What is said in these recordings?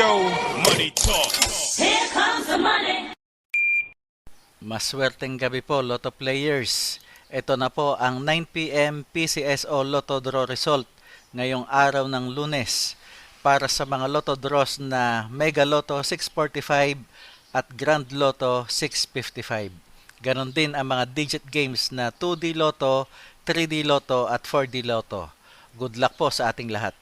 go, money talk. Here comes the money. Maswerteng gabi po, Lotto players. Ito na po ang 9 PM PCSO Lotto Draw result ngayong araw ng Lunes para sa mga Lotto draws na Mega Lotto 645 at Grand Lotto 655. Ganon din ang mga digit games na 2D Lotto, 3D Lotto at 4D Lotto. Good luck po sa ating lahat.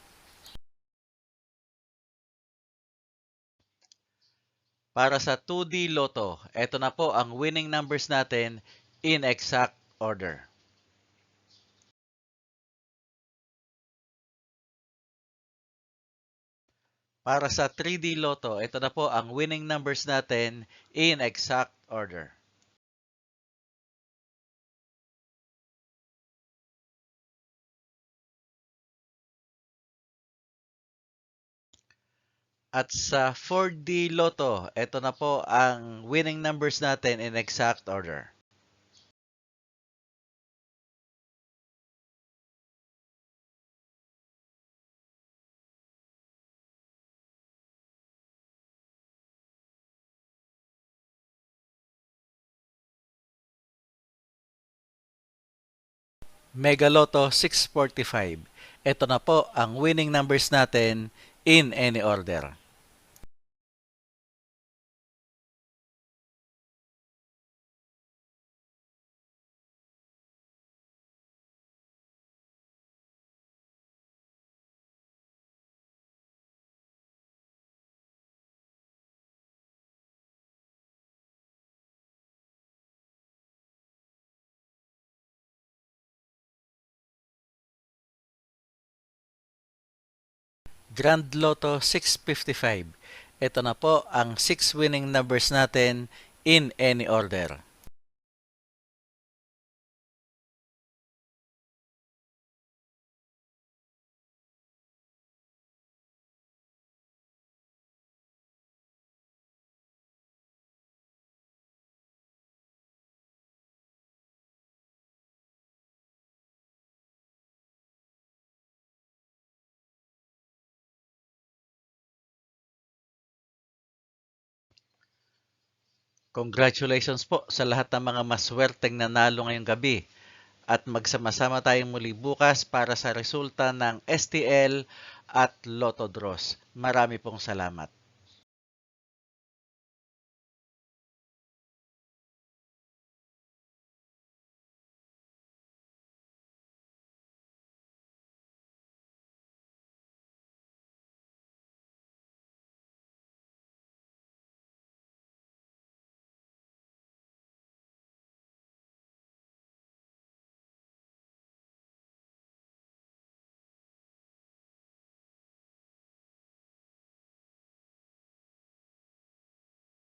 Para sa 2D Lotto, ito na po ang winning numbers natin in exact order. Para sa 3D Lotto, ito na po ang winning numbers natin in exact order. At sa 4D Lotto, ito na po ang winning numbers natin in exact order. Mega Lotto 645. Ito na po ang winning numbers natin in any order. Grand Lotto 655. Ito na po ang 6 winning numbers natin in any order. Congratulations po sa lahat ng mga maswerteng nanalo ngayong gabi. At magsama-sama tayong muli bukas para sa resulta ng STL at Lotto Draws. Marami pong salamat.